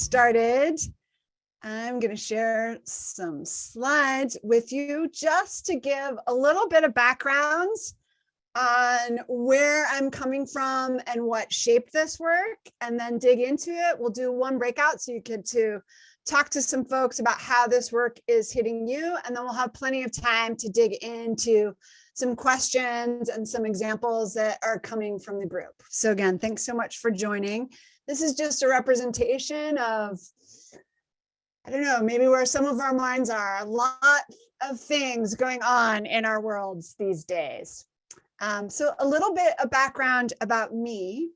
started, I'm going to share some slides with you just to give a little bit of background on where I'm coming from and what shaped this work, and then dig into it. We'll do one breakout so you get to talk to some folks about how this work is hitting you, and then we'll have plenty of time to dig into some questions and some examples that are coming from the group. So again, thanks so much for joining. This is just a representation of, I don't know, maybe where some of our minds are. A lot of things going on in our worlds these days. So a little bit of background about me.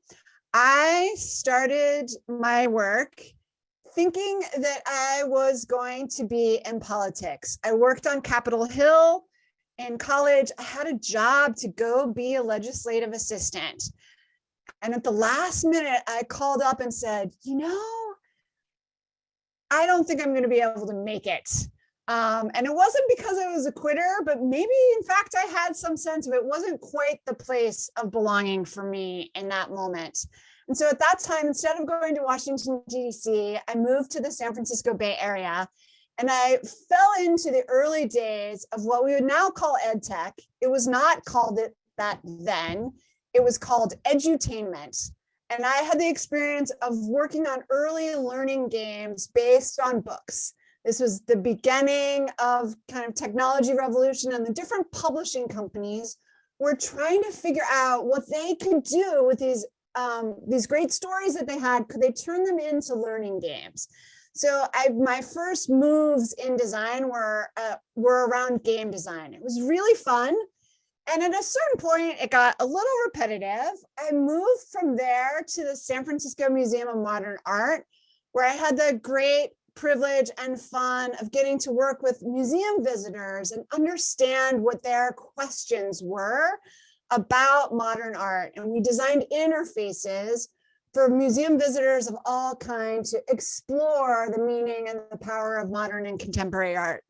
I started my work thinking that I was going to be in politics. I worked on Capitol Hill in college. I had a job to go be a legislative assistant. And at the last minute, I called up and said, you know, I don't think I'm going to be able to make it. And it wasn't because I was a quitter, but maybe, in fact, I had some sense of it wasn't quite the place of belonging for me in that moment. And so at that time, instead of going to Washington, D.C., I moved to the San Francisco Bay Area. And I fell into the early days of what we would now call EdTech. It was not called it that then. It was called edutainment. And I had the experience of working on early learning games based on books. This was the beginning of kind of technology revolution, and the different publishing companies were trying to figure out what they could do with these great stories that they had. Could they turn them into learning games? So my first moves in design were around game design. It was really fun. And at a certain point, it got a little repetitive. I moved from there to the San Francisco Museum of Modern Art, where I had the great privilege and fun of getting to work with museum visitors and understand what their questions were about modern art. And we designed interfaces for museum visitors of all kinds to explore the meaning and the power of modern and contemporary art.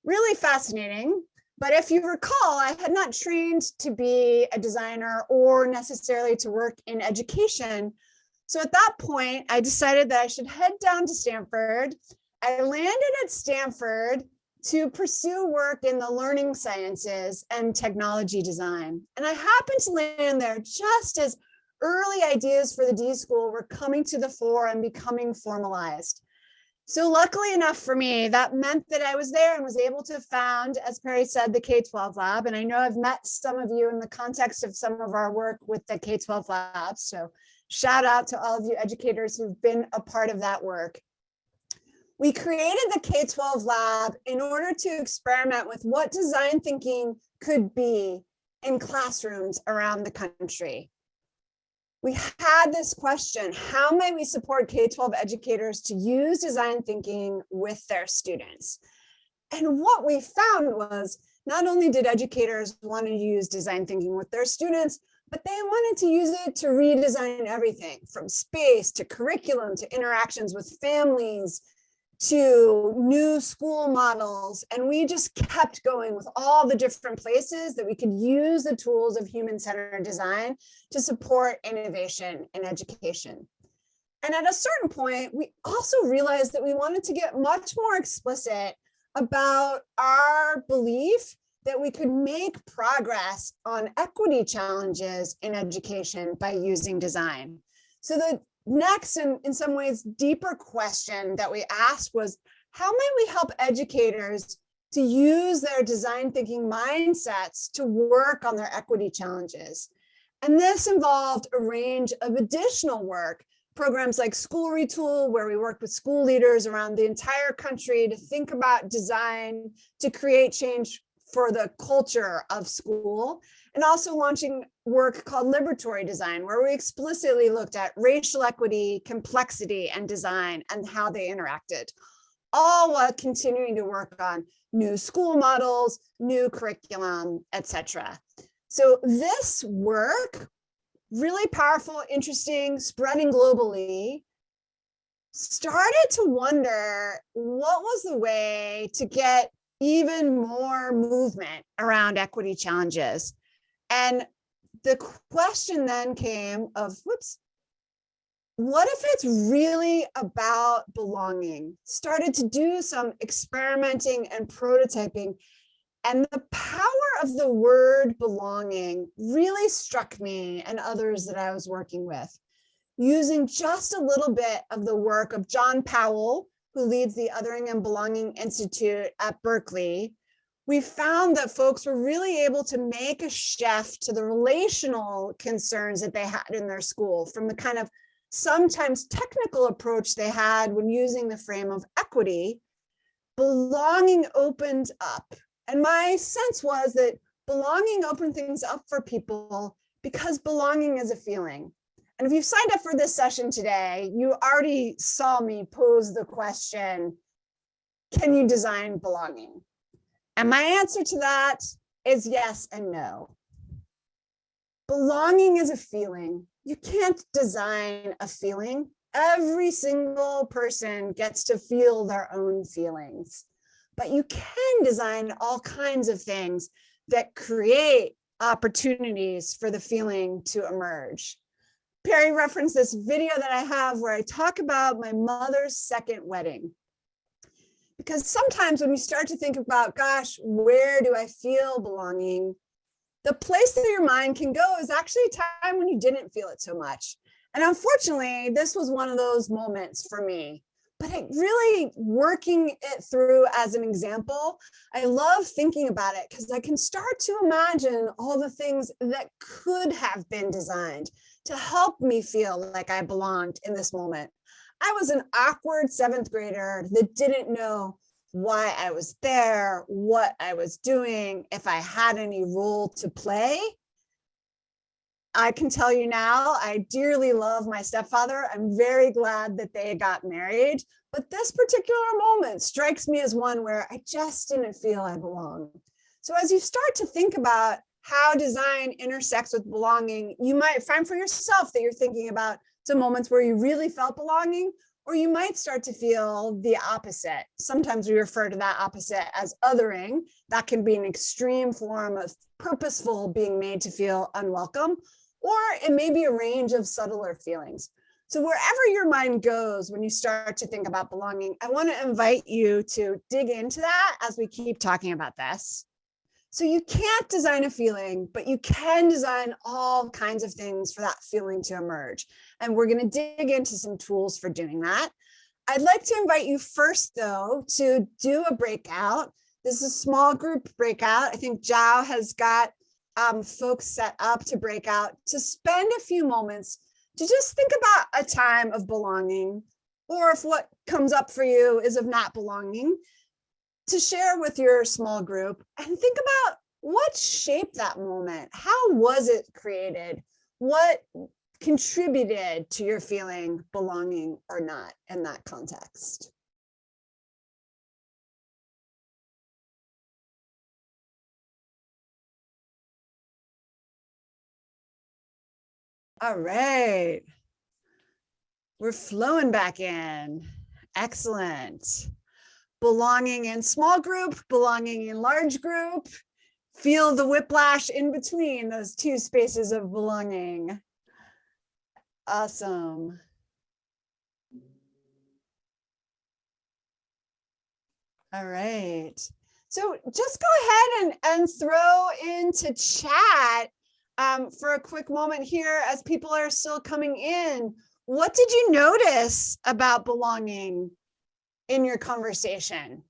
Really fascinating. But if you recall, I had not trained to be a designer or necessarily to work in education. So at that point, I decided that I should head down to Stanford. I landed at Stanford to pursue work in the learning sciences and technology design. And I happened to land there just as early ideas for the D.school were coming to the fore and becoming formalized. So luckily enough for me, that meant that I was there and was able to found, as Perry said, the K-12 lab. And I know I've met some of you in the context of some of our work with the K-12 labs. So shout out to all of you educators who've been a part of that work. We created the K-12 lab in order to experiment with what design thinking could be in classrooms around the country. We had this question: how might we support K-12 educators to use design thinking with their students? And what we found was not only did educators want to use design thinking with their students, but they wanted to use it to redesign everything from space to curriculum to interactions with families to new school models. And we just kept going with all the different places that we could use the tools of human-centered design to support innovation in education. And at a certain point, we also realized that we wanted to get much more explicit about our belief that we could make progress on equity challenges in education by using design. So the next, and in some ways deeper question that we asked was, how might we help educators to use their design thinking mindsets to work on their equity challenges? And this involved a range of additional work, programs like School Retool, where we worked with school leaders around the entire country to think about design to create change for the culture of school, and also launching work called Liberatory Design, where we explicitly looked at racial equity, complexity, and design and how they interacted, all while continuing to work on new school models, new curriculum, etc. So this work, really powerful, interesting, spreading globally, started to wonder what was the way to get even more movement around equity challenges. And the question then came of, what if it's really about belonging? Started to do some experimenting and prototyping, and the power of the word belonging really struck me and others that I was working with. Using just a little bit of the work of John Powell, who leads the Othering and Belonging Institute at Berkeley, we found that folks were really able to make a shift to the relational concerns that they had in their school, from the kind of sometimes technical approach they had when using the frame of equity. Belonging opened up. And my sense was that belonging opened things up for people because belonging is a feeling. And if you've signed up for this session today, you already saw me pose the question, can you design belonging? And my answer to that is yes and no. Belonging is a feeling. You can't design a feeling. Every single person gets to feel their own feelings. But you can design all kinds of things that create opportunities for the feeling to emerge. Perry referenced this video that I have where I talk about my mother's second wedding. Because sometimes when you start to think about, gosh, where do I feel belonging? The place that your mind can go is actually a time when you didn't feel it so much. And unfortunately, this was one of those moments for me. But it really, working it through as an example, I love thinking about it because I can start to imagine all the things that could have been designed to help me feel like I belonged in this moment. I was an awkward 7th grader that didn't know why I was there, what I was doing, if I had any role to play. I can tell you now, I dearly love my stepfather. I'm very glad that they got married, but this particular moment strikes me as one where I just didn't feel I belonged. So as you start to think about how design intersects with belonging, you might find for yourself that you're thinking about some moments where you really felt belonging, or you might start to feel the opposite. Sometimes we refer to that opposite as othering. That can be an extreme form of purposeful being made to feel unwelcome, or it may be a range of subtler feelings. So wherever your mind goes when you start to think about belonging, I want to invite you to dig into that as we keep talking about this. So you can't design a feeling, but you can design all kinds of things for that feeling to emerge. And we're going to dig into some tools for doing that. I'd like to invite you first, though, to do a breakout. This is a small group breakout. I think Zhao has got folks set up to break out, to spend a few moments to just think about a time of belonging, or if what comes up for you is of not belonging, to share with your small group and think about what shaped that moment. How was it created? What contributed to your feeling belonging or not in that context? All right. We're flowing back in. Excellent. Belonging in small group, belonging in large group. Feel the whiplash in between those two spaces of belonging. Awesome. All right. So just go ahead and throw into chat for a quick moment here as people are still coming in. What did you notice about belonging in your conversation?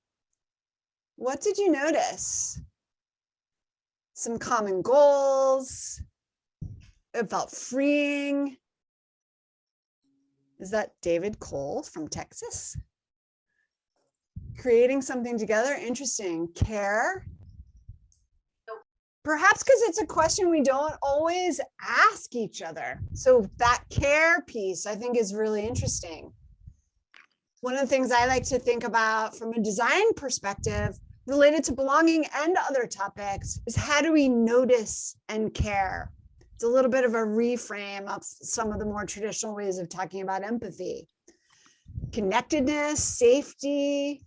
What did you notice? Some common goals. It felt freeing. Is that David Cole from Texas? Creating something together, interesting. Care. Perhaps because it's a question we don't always ask each other. So that care piece, I think, is really interesting. One of the things I like to think about from a design perspective related to belonging and other topics is how do we notice and care? It's a little bit of a reframe of some of the more traditional ways of talking about empathy. Connectedness, safety,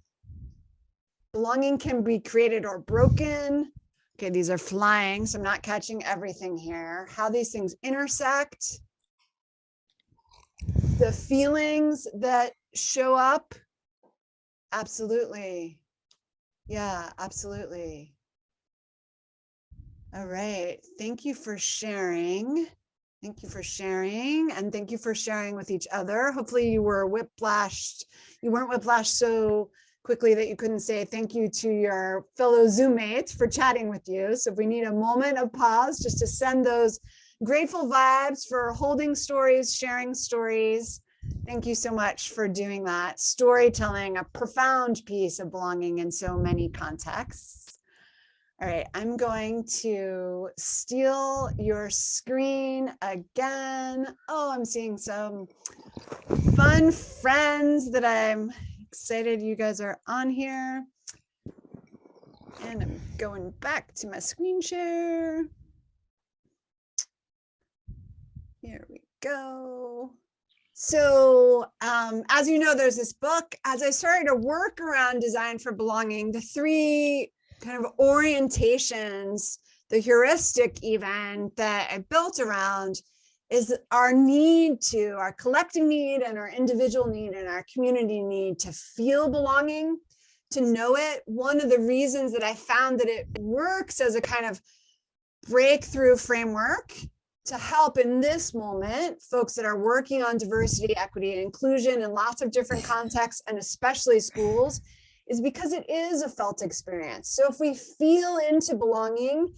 belonging can be created or broken. Okay, these are flying, so I'm not catching everything here. How these things intersect. the feelings that show up. Absolutely. Yeah, absolutely. All right. Thank you for sharing. Thank you for sharing, and thank you for sharing with each other. Hopefully you weren't whiplashed so quickly that you couldn't say thank you to your fellow Zoom mates for chatting with you. So if we need a moment of pause just to send those grateful vibes for holding stories, sharing stories. Thank you so much for doing that. Storytelling, a profound piece of belonging in so many contexts. All right, I'm going to steal your screen again. Oh, I'm seeing some fun friends that I'm excited you guys are on here. And I'm going back to my screen share. Here we go. So as you know, there's this book. As I started to work around design for belonging, the three kind of orientations, the heuristic even that I built around is our need to, our collective need and our individual need and our community need to feel belonging, to know it. One of the reasons that I found that it works as a kind of breakthrough framework to help in this moment, folks that are working on diversity, equity, and inclusion in lots of different contexts, and especially schools, is because it is a felt experience. So if we feel into belonging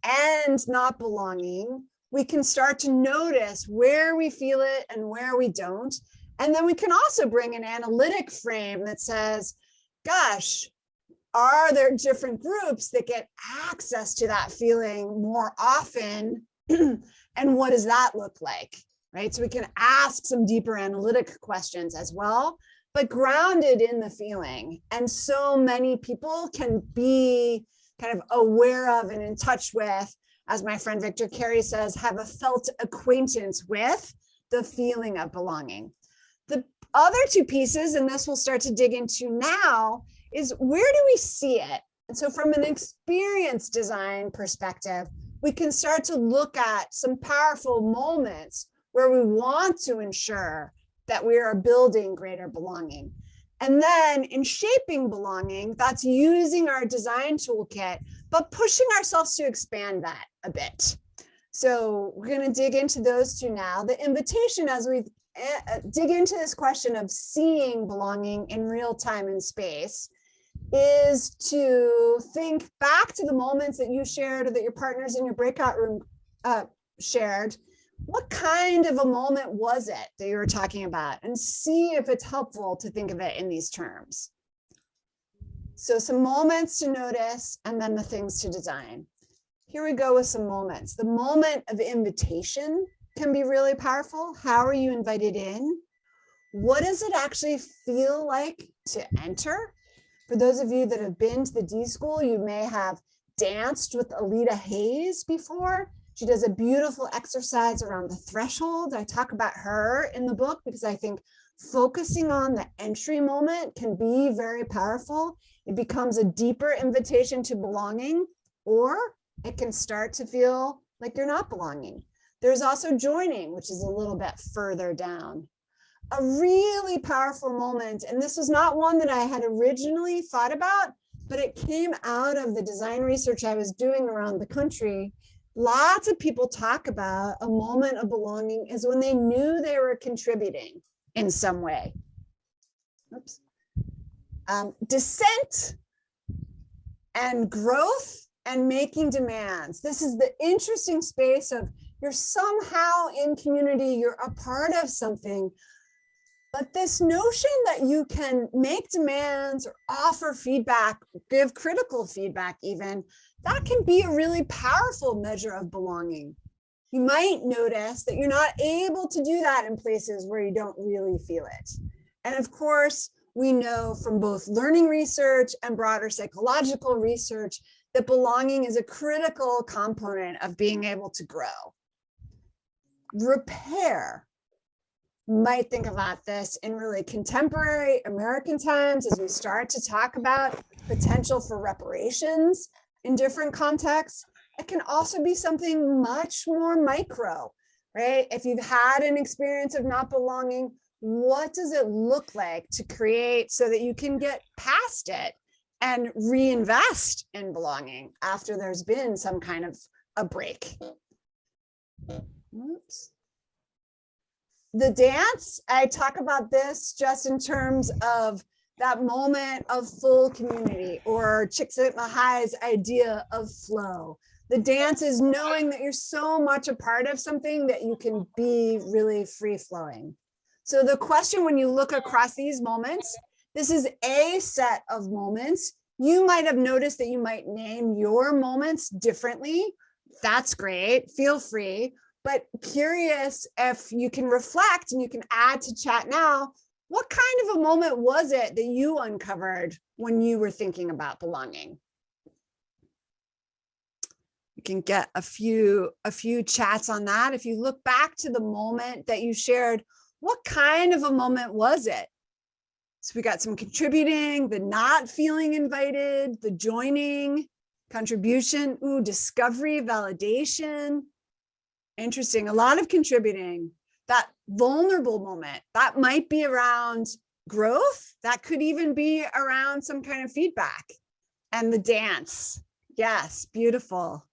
and not belonging, we can start to notice where we feel it and where we don't. And then we can also bring an analytic frame that says, gosh, are there different groups that get access to that feeling more often? And what does that look like, right? So we can ask some deeper analytic questions as well, but grounded in the feeling. And so many people can be kind of aware of and in touch with, as my friend Victor Carey says, have a felt acquaintance with the feeling of belonging. The other two pieces, and this we'll start to dig into now, is where do we see it? And so from an experience design perspective, we can start to look at some powerful moments where we want to ensure that we are building greater belonging. And then in shaping belonging, that's using our design toolkit, but pushing ourselves to expand that a bit. So we're going to dig into those two now. The invitation as we dig into this question of seeing belonging in real time and space is to think back to the moments that you shared or that your partners in your breakout room shared. What kind of a moment was it that you were talking about? And see if it's helpful to think of it in these terms. So some moments to notice and then the things to design. Here we go with some moments. The moment of invitation can be really powerful. How are you invited in? What does it actually feel like to enter? For those of you that have been to the D.school, you may have danced with Alita Hayes before. She does a beautiful exercise around the threshold. I talk about her in the book because I think focusing on the entry moment can be very powerful. It becomes a deeper invitation to belonging, or it can start to feel like you're not belonging. There's also joining, which is a little bit further down. A really powerful moment, and this was not one that I had originally thought about, but it came out of the design research I was doing around the country. Lots of people talk about a moment of belonging is when they knew they were contributing in some way. Oops. Dissent and growth and making demands. This is the interesting space of you're somehow in community, you're a part of something. But this notion that you can make demands or offer feedback, give critical feedback even, that can be a really powerful measure of belonging. You might notice that you're not able to do that in places where you don't really feel it. And of course, we know from both learning research and broader psychological research that belonging is a critical component of being able to grow. Repair. Might think about this in really contemporary American times as we start to talk about potential for reparations in different contexts. It can also be something much more micro, right? If you've had an experience of not belonging, what does it look like to create so that you can get past it and reinvest in belonging after there's been some kind of a break? Oops. The dance, I talk about this just in terms of that moment of full community, or Csikszentmihalyi's idea of flow. The dance is knowing that you're so much a part of something that you can be really free flowing. So the question, when you look across these moments, this is a set of moments. You might have noticed that you might name your moments differently. That's great. Feel free. But curious if you can reflect, and you can add to chat now, what kind of a moment was it that you uncovered when you were thinking about belonging? You can get a few chats on that. If you look back to the moment that you shared, what kind of a moment was it? So we got some contributing, the not feeling invited, the joining, contribution, ooh, discovery, validation. Interesting, a lot of contributing. That vulnerable moment, that might be around growth. That could even be around some kind of feedback. And the dance, yes, beautiful.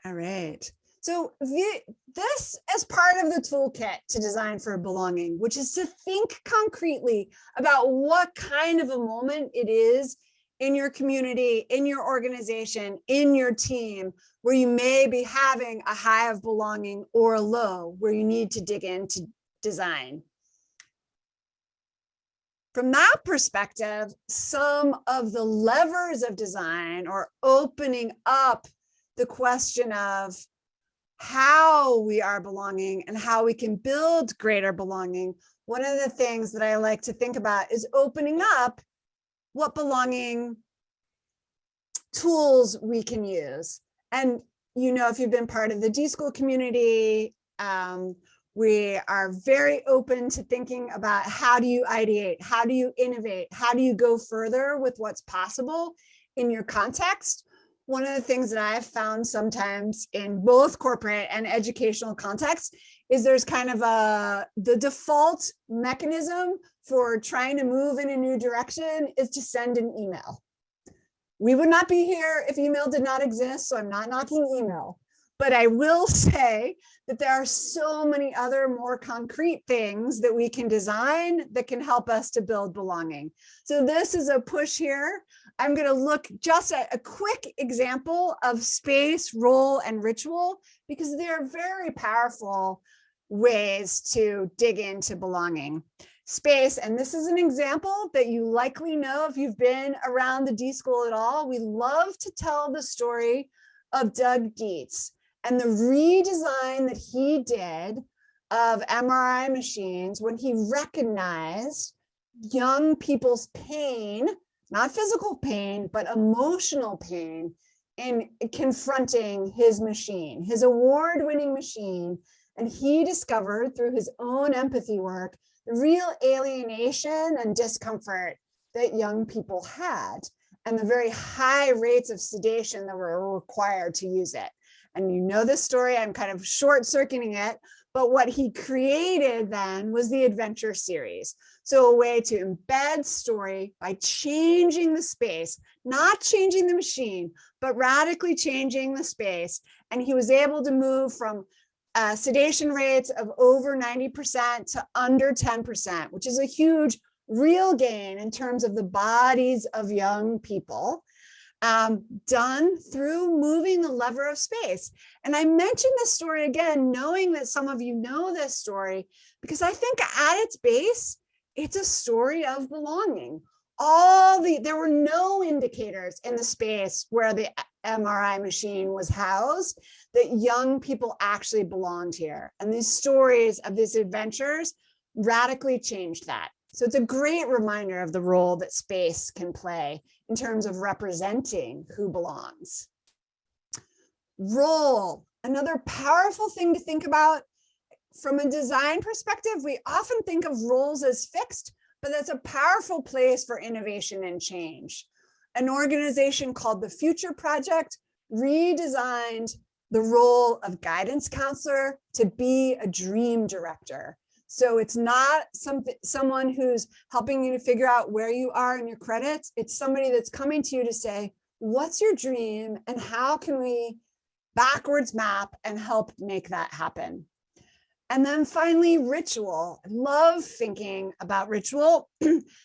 All right. So this is part of the toolkit to design for belonging, which is to think concretely about what kind of a moment it is in your community, in your organization, in your team, where you may be having a high of belonging or a low, where you need to dig into design. From that perspective, some of the levers of design are opening up the question of how we are belonging and how we can build greater belonging. One of the things that I like to think about is opening up what belonging tools we can use. And, you know, if you've been part of the d.school community, we are very open to thinking about how do you ideate, how do you innovate, how do you go further with what's possible in your context. One of the things that I've found sometimes in both corporate and educational contexts is there's kind of the default mechanism for trying to move in a new direction is to send an email. We would not be here if email did not exist, so I'm not knocking email. But I will say that there are so many other more concrete things that we can design that can help us to build belonging. So this is a push here. I'm going to look just at a quick example of space, role, and ritual, because they're very powerful ways to dig into belonging. Space, and this is an example that you likely know if you've been around the d.school at all. We love to tell the story of Doug Dietz and the redesign that he did of MRI machines when he recognized young people's pain, not physical pain, but emotional pain in confronting his machine, his award-winning machine. And he discovered through his own empathy work the real alienation and discomfort that young people had, and the very high rates of sedation that were required to use it. And you know this story, I'm kind of short-circuiting it, but what he created then was the adventure series. So a way to embed story by changing the space, not changing the machine, but radically changing the space. And he was able to move from sedation rates of over 90% to under 10%, which is a huge real gain in terms of the bodies of young people, done through moving the lever of space. And I mention this story again, knowing that some of you know this story, because I think at its base, it's a story of belonging. There were no indicators in the space where the MRI machine was housed that young people actually belonged here. And these stories of these adventures radically changed that. So it's a great reminder of the role that space can play in terms of representing who belongs. Role, another powerful thing to think about. From a design perspective, we often think of roles as fixed, but that's a powerful place for innovation and change. An organization called the Future Project redesigned the role of guidance counselor to be a dream director. So it's not someone who's helping you to figure out where you are in your credits. It's somebody that's coming to you to say, what's your dream and how can we backwards map and help make that happen? And then finally, ritual. I love thinking about ritual.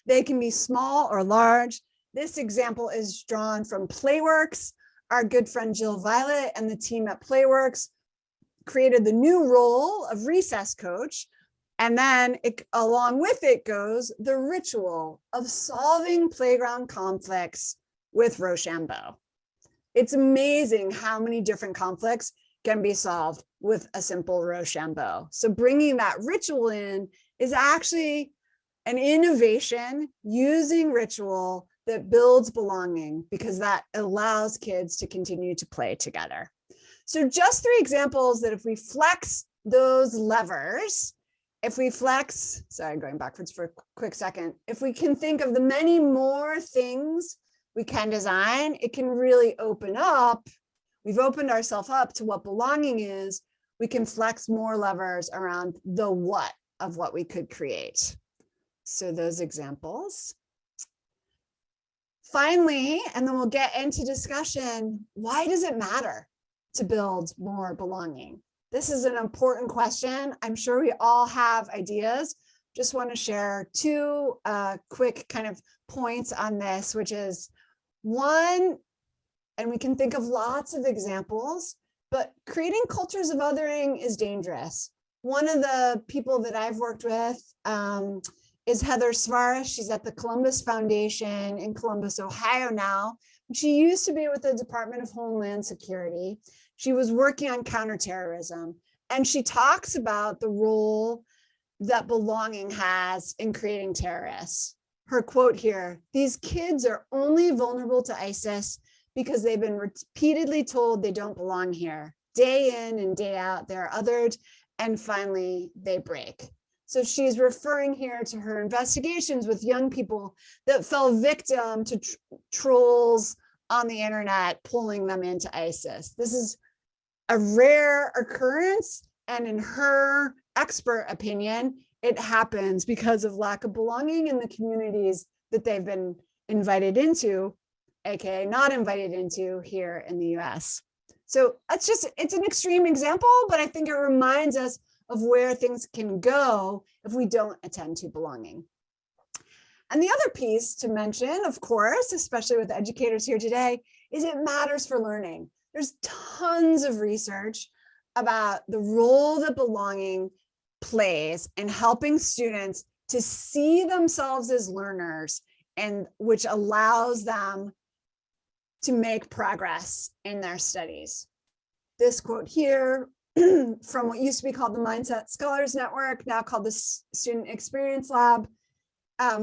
They can be small or large. This example is drawn from Playworks. Our good friend Jill Violet and the team at Playworks created the new role of recess coach. And then along with it goes the ritual of solving playground conflicts with Rochambeau. It's amazing how many different conflicts can be solved with a simple Rochambeau. So bringing that ritual in is actually an innovation using ritual that builds belonging, because that allows kids to continue to play together. So just 3 examples that if we flex those levers, going backwards for a quick second, if we can think of the many more things we can design, it can really open up. We've opened ourselves up to what belonging is. We can flex more levers around the what of what we could create. So those examples. Finally, and then we'll get into discussion, why does it matter to build more belonging? This is an important question. I'm sure we all have ideas. Just want to share 2 quick kind of points on this, which is one, and we can think of lots of examples, but creating cultures of othering is dangerous. One of the people that I've worked with is Heather Svares. She's at the Columbus Foundation in Columbus, Ohio now. She used to be with the Department of Homeland Security. She was working on counterterrorism, and she talks about the role that belonging has in creating terrorists. Her quote here, "These kids are only vulnerable to ISIS because they've been repeatedly told they don't belong here. Day in and day out, they're othered, and finally they break." So she's referring here to her investigations with young people that fell victim to trolls on the internet, pulling them into ISIS. This is a rare occurrence, and in her expert opinion, it happens because of lack of belonging in the communities that they've been invited into, aka not invited into here in the US. So it's an extreme example, but I think it reminds us of where things can go if we don't attend to belonging. And the other piece to mention, of course, especially with educators here today, is it matters for learning. There's tons of research about the role that belonging plays in helping students to see themselves as learners, and which allows them to make progress in their studies. This quote here from what used to be called the Mindset Scholars Network, now called the Student Experience Lab.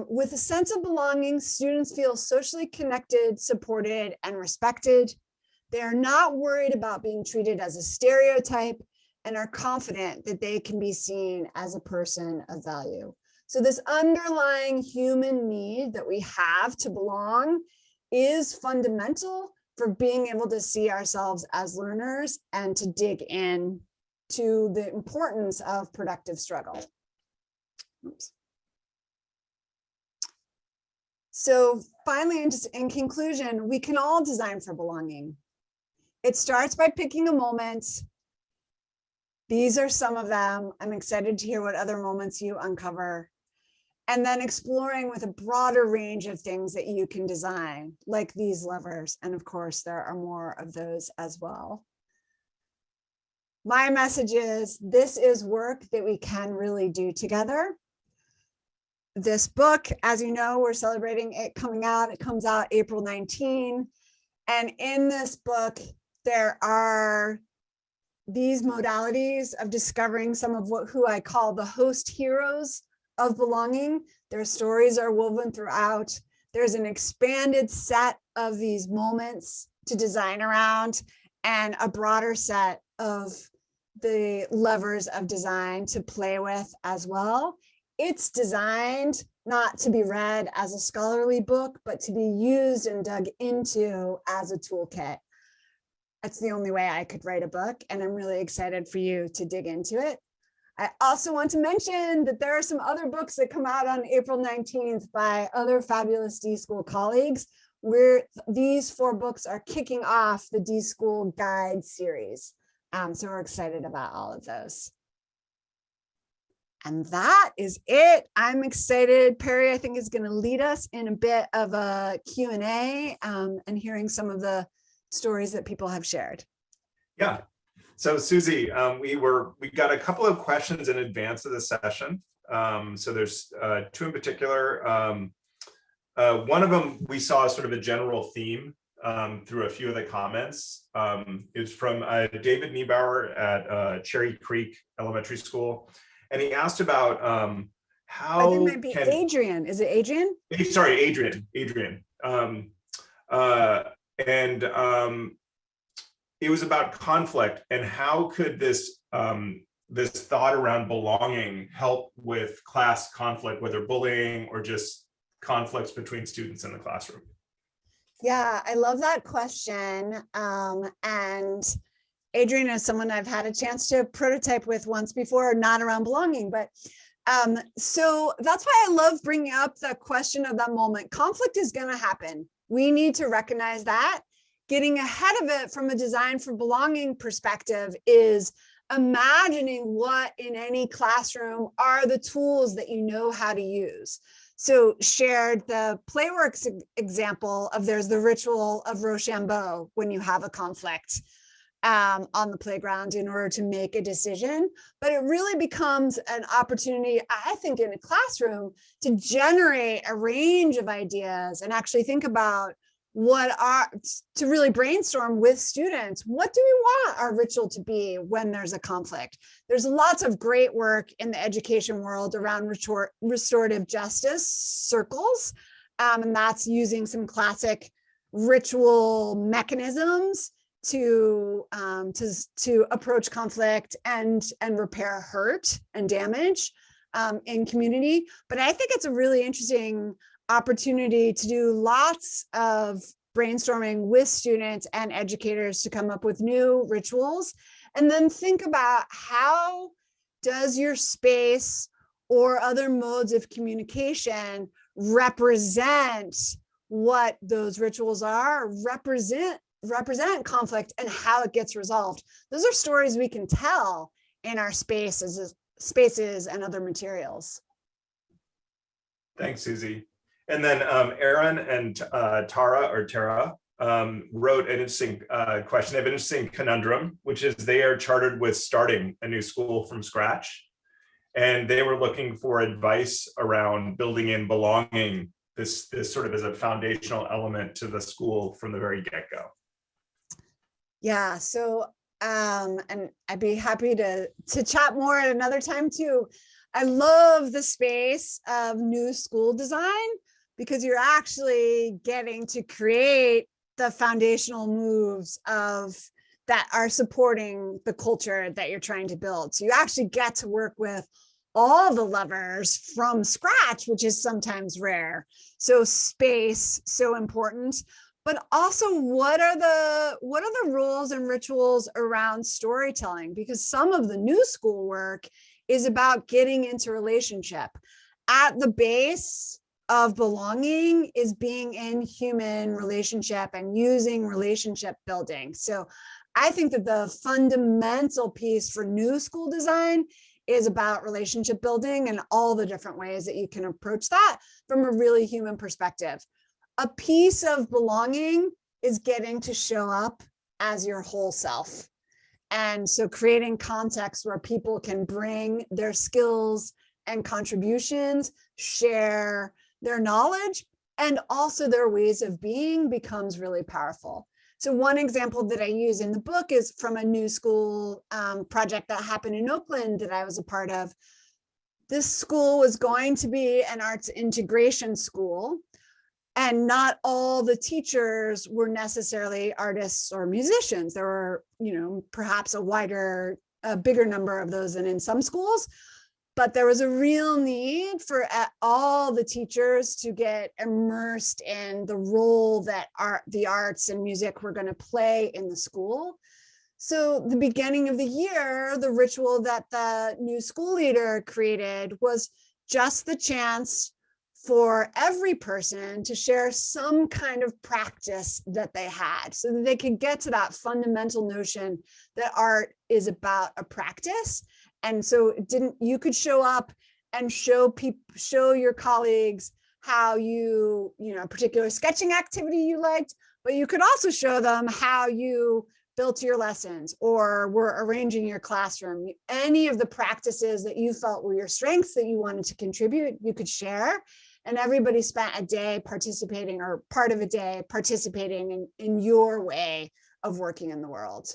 With a sense of belonging, students feel socially connected, supported, and respected. They are not worried about being treated as a stereotype and are confident that they can be seen as a person of value. So this underlying human need that we have to belong is fundamental for being able to see ourselves as learners and to dig in to the importance of productive struggle. Oops. So finally, and just in conclusion, we can all design for belonging. It starts by picking a moment. These are some of them. I'm excited to hear what other moments you uncover. And then exploring with a broader range of things that you can design, like these levers. And of course, there are more of those as well. My message is, this is work that we can really do together. This book, as you know, we're celebrating it coming out. It comes out April 19. And in this book, there are these modalities of discovering some of who I call the host heroes of belonging. Their stories are woven throughout. There's an expanded set of these moments to design around, and a broader set of the levers of design to play with as well. It's designed not to be read as a scholarly book, but to be used and dug into as a toolkit. That's the only way I could write a book, and I'm really excited for you to dig into it. I also want to mention that there are some other books that come out on April 19th by other fabulous d.school colleagues, where these 4 books are kicking off the d.school guide series. So we're excited about all of those. And that is it. I'm excited. Perry, I think, is going to lead us in a bit of a Q&A and hearing some of the stories that people have shared. Yeah. So Susie, we got a couple of questions in advance of the session. So there's 2 in particular. One of them we saw sort of a general theme through a few of the comments. It's from David Niebauer at Cherry Creek Elementary School. And he asked about how I think it might be Adrian. Is it Adrian? Sorry, Adrian. It was about conflict and how could this this thought around belonging help with class conflict, whether bullying or just conflicts between students in the classroom. Yeah, I love that question. And Adrian is someone I've had a chance to prototype with once before, not around belonging, but so that's why I love bringing up the question of that moment. Conflict is going to happen. We need to recognize that. Getting ahead of it from a design for belonging perspective is imagining what in any classroom are the tools that you know how to use. So shared the Playworks example of there's the ritual of Rochambeau when you have a conflict on the playground in order to make a decision. But it really becomes an opportunity, I think, in a classroom to generate a range of ideas and actually think about to really brainstorm with students. What do we want our ritual to be when there's a conflict? There's lots of great work in the education world around restorative justice circles. And that's using some classic ritual mechanisms to approach conflict and repair hurt and damage in community. But I think it's a really interesting opportunity to do lots of brainstorming with students and educators to come up with new rituals, and then think about how does your space or other modes of communication represent what those rituals are, represent conflict and how it gets resolved. Those are stories we can tell in our spaces and other materials. Thanks, Susie. And then Aaron and Tara wrote an interesting question. They have an interesting conundrum, which is they are chartered with starting a new school from scratch. And they were looking for advice around building in belonging, this sort of as a foundational element to the school from the very get-go. Yeah, so and I'd be happy to chat more at another time too. I love the space of new school design because you're actually getting to create the foundational moves that are supporting the culture that you're trying to build. So you actually get to work with all the levers from scratch, which is sometimes rare. So space, so important. But also, what are the rules and rituals around storytelling? Because some of the new school work is about getting into relationship. At the base of belonging is being in human relationship and using relationship building. So I think that the fundamental piece for new school design is about relationship building and all the different ways that you can approach that from a really human perspective. A piece of belonging is getting to show up as your whole self. And so creating context where people can bring their skills and contributions, share their knowledge, and also their ways of being becomes really powerful. So one example that I use in the book is from a new school project that happened in Oakland that I was a part of. This school was going to be an arts integration school, and not all the teachers were necessarily artists or musicians. There were, perhaps a bigger number of those than in some schools. But there was a real need for all the teachers to get immersed in the role that the arts and music were going to play in the school. So the beginning of the year, the ritual that the new school leader created was just the chance for every person to share some kind of practice that they had so that they could get to that fundamental notion that art is about a practice. And so you could show up and show your colleagues how a particular sketching activity you liked, but you could also show them how you built your lessons or were arranging your classroom. Any of the practices that you felt were your strengths that you wanted to contribute, you could share. And everybody spent a day participating, or part of a day participating in your way of working in the world.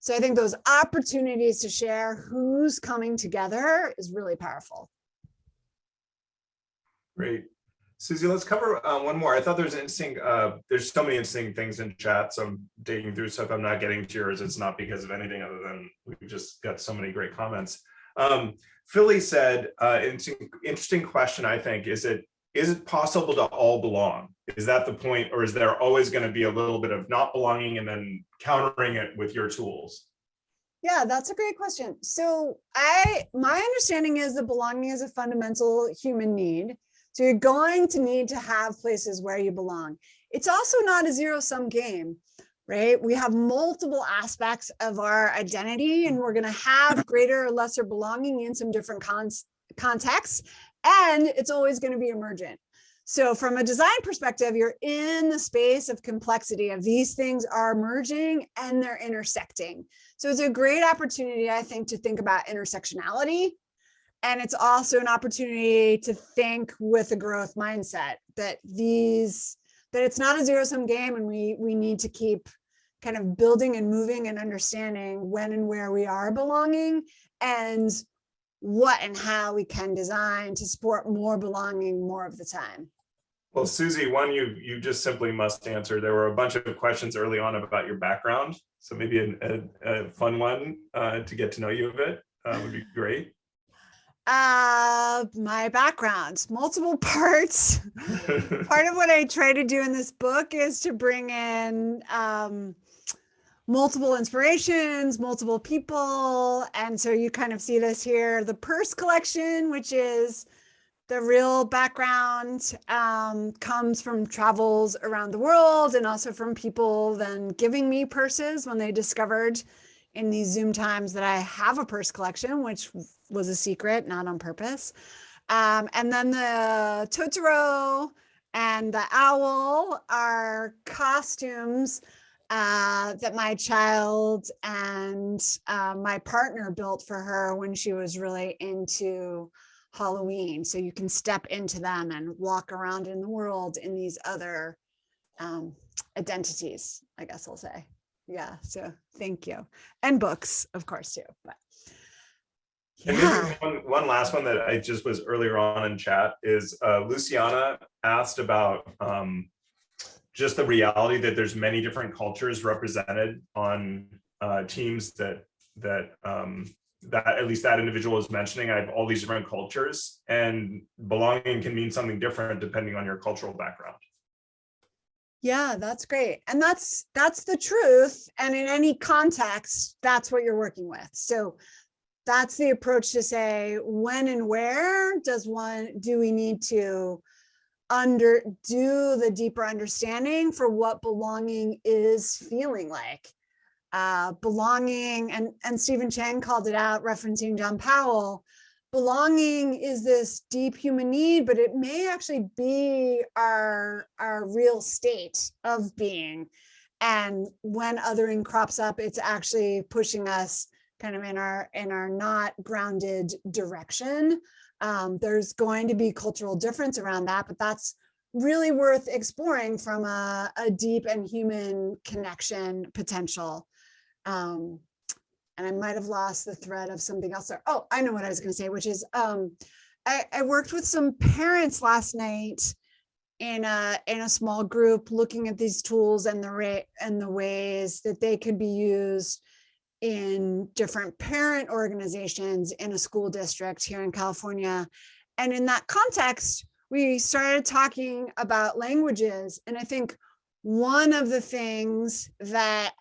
So I think those opportunities to share who's coming together is really powerful. Great. Susie, let's cover one more. I thought there's there's so many interesting things in chat, so I'm digging through. So if I'm not getting to yours, it's not because of anything other than we just got so many great comments. Philly said, interesting question, I think, is it possible to all belong? Is that the point, or is there always going to be a little bit of not belonging and then countering it with your tools? Yeah, that's a great question. So my understanding is that belonging is a fundamental human need. So you're going to need to have places where you belong. It's also not a zero-sum game, right? We have multiple aspects of our identity, and we're going to have greater or lesser belonging in some different contexts, and it's always going to be emergent. So from a design perspective, you're in the space of complexity of these things are merging and they're intersecting. So it's a great opportunity, I think, to think about intersectionality. And it's also an opportunity to think with a growth mindset that it's not a zero-sum game, and we need to keep kind of building and moving and understanding when and where we are belonging, and what and how we can design to support more belonging more of the time. Well, Susie, one you just simply must answer. There were a bunch of questions early on about your background, so maybe a fun one to get to know you a bit would be great. My background, multiple parts. Part of what I try to do in this book is to bring in multiple inspirations, multiple people. And so you kind of see this here, the purse collection, which is the real background, comes from travels around the world, and also from people then giving me purses when they discovered in these Zoom times that I have a purse collection, which was a secret, not on purpose. And then the Totoro and the owl are costumes that my child and my partner built for her when she was really into Halloween. So you can step into them and walk around in the world in these other identities, I guess I'll say. Yeah, so thank you. And books, of course, too. But yeah. And maybe one last one that I just was earlier on in chat is Luciana asked about just the reality that there's many different cultures represented on teams that at least that individual is mentioning. I have all these different cultures, and belonging can mean something different depending on your cultural background. Yeah, that's great. And that's the truth. And in any context, that's what you're working with. So that's the approach to say, when and where do we need to do the deeper understanding for what belonging is feeling like. Belonging, and Stephen Chang called it out, referencing John Powell. Belonging is this deep human need, but it may actually be our real state of being. And when othering crops up, it's actually pushing us kind of in our not grounded direction. There's going to be cultural difference around that, but that's really worth exploring from a deep and human connection potential. And I might have lost the thread of something else there. Oh, I know what I was going to say, which is I worked with some parents last night in a small group looking at these tools and the ways that they could be used in different parent organizations in a school district here in California. And in that context, we started talking about languages. And I think one of the things that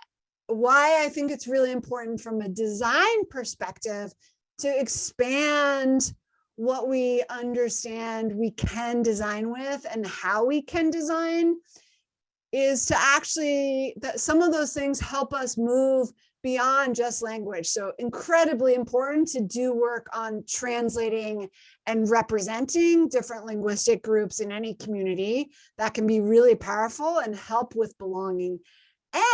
why I think it's really important from a design perspective to expand what we understand we can design with and how we can design, is to actually, that some of those things help us move beyond just language. So incredibly important to do work on translating and representing different linguistic groups in any community. That can be really powerful and help with belonging.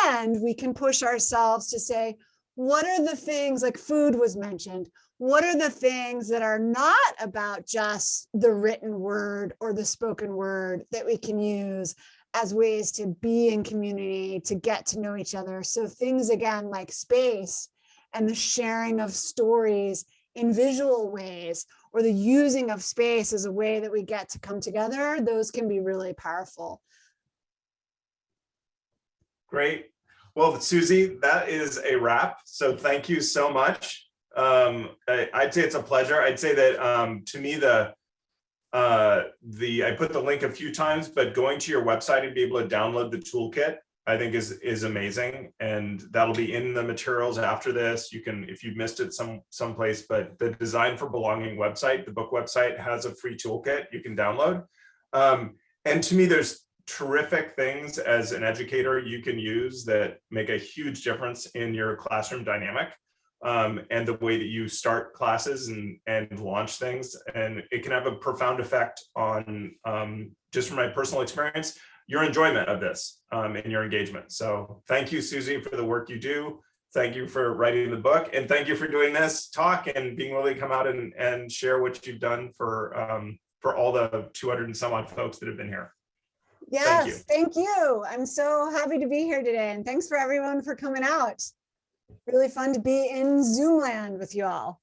And we can push ourselves to say, what are the things, like food was mentioned, what are the things that are not about just the written word or the spoken word that we can use as ways to be in community, to get to know each other? So things, again, like space and the sharing of stories in visual ways, or the using of space as a way that we get to come together, those can be really powerful. Great. Well, Susie, that is a wrap. So thank you so much. I'd say it's a pleasure. I'd say that to me, I put the link a few times, but going to your website and be able to download the toolkit, I think is amazing. And that'll be in the materials after this. You can, if you've missed it someplace, but the Design for Belonging website, the book website, has a free toolkit you can download. And to me, there's terrific things as an educator you can use that make a huge difference in your classroom dynamic. And the way that you start classes and launch things. And it can have a profound effect on, just from my personal experience, your enjoyment of this and your engagement. So thank you, Susie, for the work you do. Thank you for writing the book. And thank you for doing this talk and being willing to come out and share what you've done for all the 200 and some odd folks that have been here. Yes, thank you. I'm so happy to be here today. And thanks for everyone for coming out. Really fun to be in Zoom land with you all.